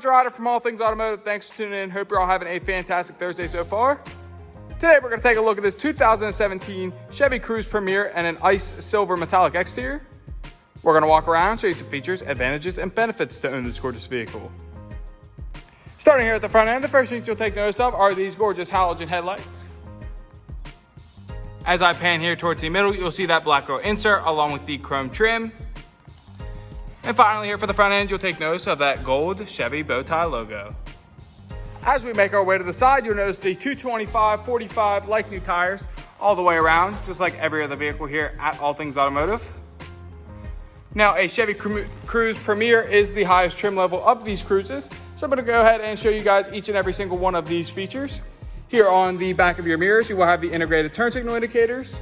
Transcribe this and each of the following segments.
Roger Ryder from All Things Automotive. Thanks for tuning in. Hope you're all having a fantastic Thursday so far. Today we're going to take a look at this 2017 Chevy Cruze Premier and an ice silver metallic exterior. We're going to walk around, show you some features, advantages, and benefits to own this gorgeous vehicle. Starting here at the front end, the first things you'll take notice of are these gorgeous halogen headlights. As I pan here towards the middle, you'll see that black girl insert along with the chrome trim. And finally here for the front end, you'll take notice of that gold Chevy bow tie logo. As we make our way to the side, you'll notice the 225/45 like new tires all the way around, just like every other vehicle here at All Things Automotive. Now, a Chevy Cruze Premier is the highest trim level of these Cruzes, so I'm going to go ahead and show you guys each and every single one of these features. Here on the back of your mirrors, you will have the integrated turn signal indicators.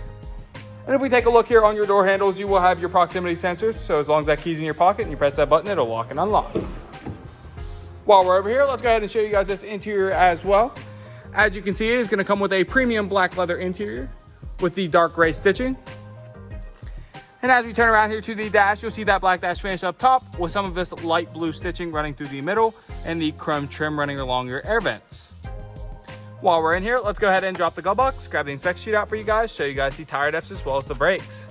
And if we take a look here on your door handles, you will have your proximity sensors, so as long as that key's in your pocket and you press that button, it'll lock and unlock. While we're over here, let's go ahead and show you guys this interior as well. As you can see, it is going to come with a premium black leather interior with the dark gray stitching. And as we turn around here to the dash, you'll see that black dash finish up top with some of this light blue stitching running through the middle and the chrome trim running along your air vents. While we're in here, let's go ahead and drop the glove box, grab the inspection sheet out for you guys, show you guys the tire depths as well as the brakes.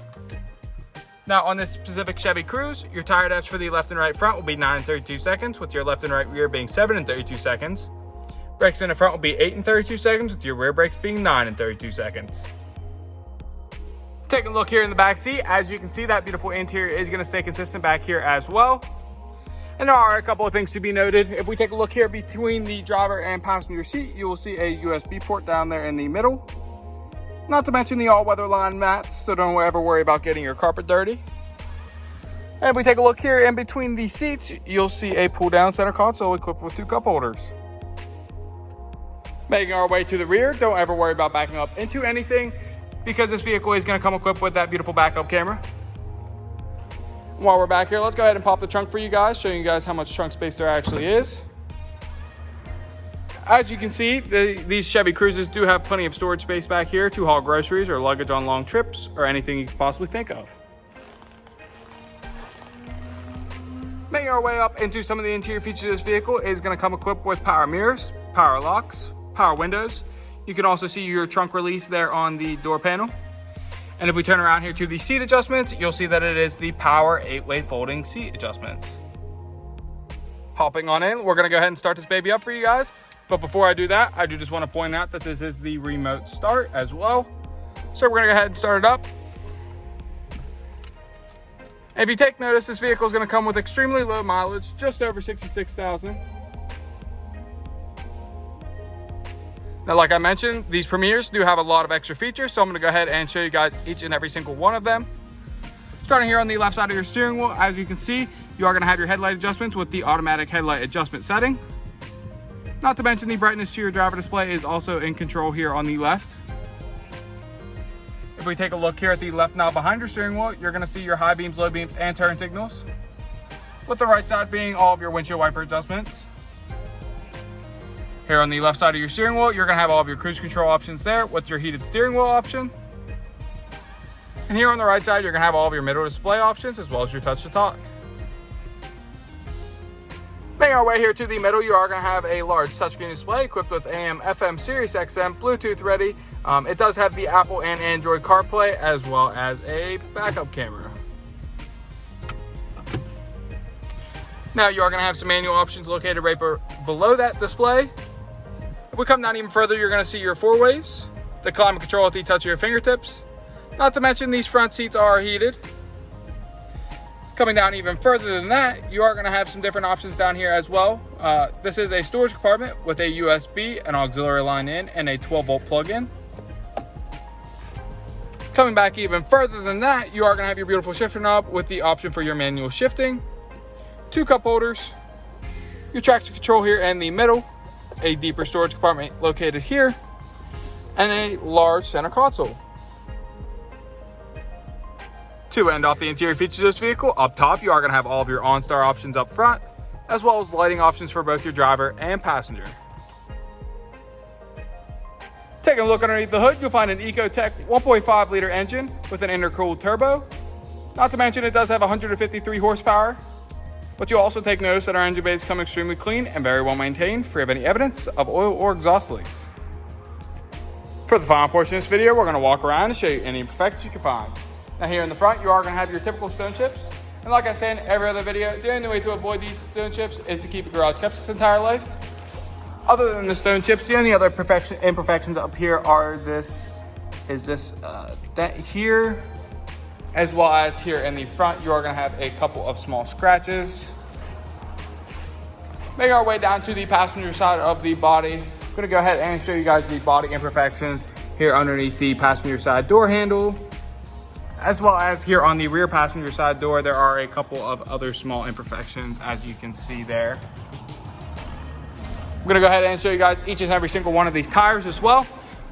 Now on this specific Chevy Cruze, your tire depths for the left and right front will be 9 and 32 seconds, with your left and right rear being 7 and 32 seconds. Brakes in the front will be 8 and 32 seconds, with your rear brakes being 9 and 32 seconds. Taking a look here in the back seat, as you can see, that beautiful interior is going to stay consistent back here as well. And there are a couple of things to be noted. If we take a look here between the driver and passenger seat, you will see a USB port down there in the middle. Not to mention the all-weather line mats, so don't ever worry about getting your carpet dirty. And if we take a look here in between the seats, you'll see a pull-down center console equipped with 2 cup holders. Making our way to the rear, don't ever worry about backing up into anything, because this vehicle is going to come equipped with that beautiful backup camera. While we're back here, let's go ahead and pop the trunk for you guys, showing you guys how much trunk space there actually is. As you can see, these Chevy Cruzes do have plenty of storage space back here to haul groceries or luggage on long trips or anything you could possibly think of. Making our way up into some of the interior features of this vehicle is going to come equipped with power mirrors, power locks, power windows. You can also see your trunk release there on the door panel. And if we turn around here to the seat adjustments, you'll see that it is the power 8-way folding seat adjustments. Hopping on in, we're going to go ahead and start this baby up for you guys. But before I do that, I do just want to point out that this is the remote start as well. So we're going to go ahead and start it up. And if you take notice, this vehicle is going to come with extremely low mileage, just over 66,000. Now, like I mentioned, these Premiers do have a lot of extra features, so I'm going to go ahead and show you guys each and every single one of them. Starting here on the left side of your steering wheel, as you can see, you are going to have your headlight adjustments with the automatic headlight adjustment setting. Not to mention the brightness to your driver display is also in control here on the left. If we take a look here at the left knob behind your steering wheel, you're going to see your high beams, low beams, and turn signals, with the right side being all of your windshield wiper adjustments. Here on the left side of your steering wheel, you're going to have all of your cruise control options there with your heated steering wheel option. And here on the right side, you're going to have all of your middle display options as well as your touch to talk. Making our way here to the middle, you are going to have a large touchscreen display equipped with AM, FM, Sirius XM, Bluetooth ready. It does have the Apple and Android CarPlay as well as a backup camera. Now you are going to have some manual options located right below that display. If we come down even further, you're going to see your 4-ways, the climate control at the touch of your fingertips. Not to mention these front seats are heated. Coming down even further than that, you are going to have some different options down here as well. This is a storage compartment with a USB, an auxiliary line in, and a 12-volt plug-in. Coming back even further than that, you are going to have your beautiful shifter knob with the option for your manual shifting, 2 cup holders, your traction control here in the middle, a deeper storage compartment located here, and a large center console. To end off the interior features of this vehicle, up top you are going to have all of your OnStar options up front, as well as lighting options for both your driver and passenger. Taking a look underneath the hood, you'll find an Ecotec 1.5 liter engine with an intercooled turbo. Not to mention it does have 153 horsepower. But you'll also take notice that our engine bays come extremely clean and very well maintained, free of any evidence of oil or exhaust leaks. For the final portion of this video, we're going to walk around and show you any imperfections you can find. Now here in the front, you are going to have your typical stone chips. And like I said in every other video, the only way to avoid these stone chips is to keep the garage kept its entire life. Other than the stone chips, the only other imperfections up here are this dent here, as well as here in the front, you are going to have a couple of small scratches. Making our way down to the passenger side of the body, I'm going to go ahead and show you guys the body imperfections here underneath the passenger side door handle, as well as here on the rear passenger side door. There are a couple of other small imperfections, as you can see there. I'm going to go ahead and show you guys each and every single one of these tires as well.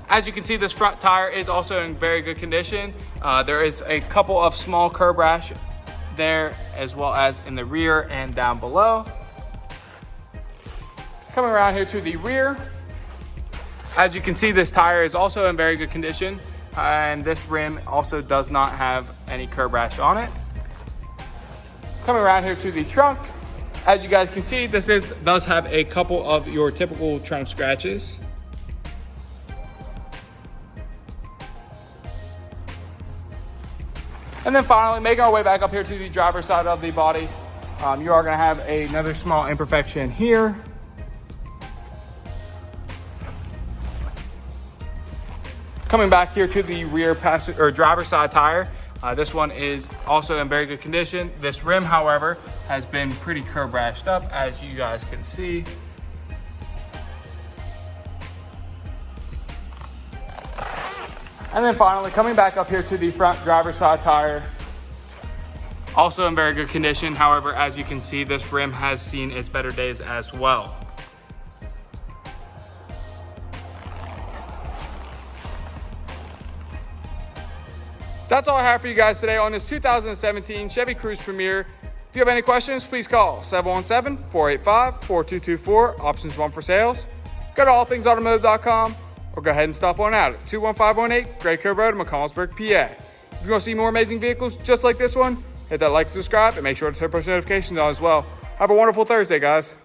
As you can see, this front tire is also in very good condition. There is a couple of small curb rash there, as well as in the rear and down below. Coming around here to the rear, as you can see, this tire is also in very good condition, and this rim also does not have any curb rash on it. Coming around here to the trunk, as you guys can see, this does have a couple of your typical trunk scratches. And then finally, making our way back up here to the driver's side of the body, you are going to have another small imperfection here. Coming back here to the rear driver's side tire, this one is also in very good condition. This rim, however, has been pretty curb rashed up, as you guys can see. And then finally, coming back up here to the front driver's side tire, also in very good condition. However, as you can see, this rim has seen its better days as well. That's all I have for you guys today on this 2017 Chevy Cruze Premier. If you have any questions, please call 717-485-4224, options 1 for sales. Go to allthingsautomotive.com. or go ahead and stop on out at 21518 Gray Cove Road in McCollumsburg, PA. If you want to see more amazing vehicles just like this one, hit that like, subscribe, and make sure to turn push notifications on as well. Have a wonderful Thursday, guys.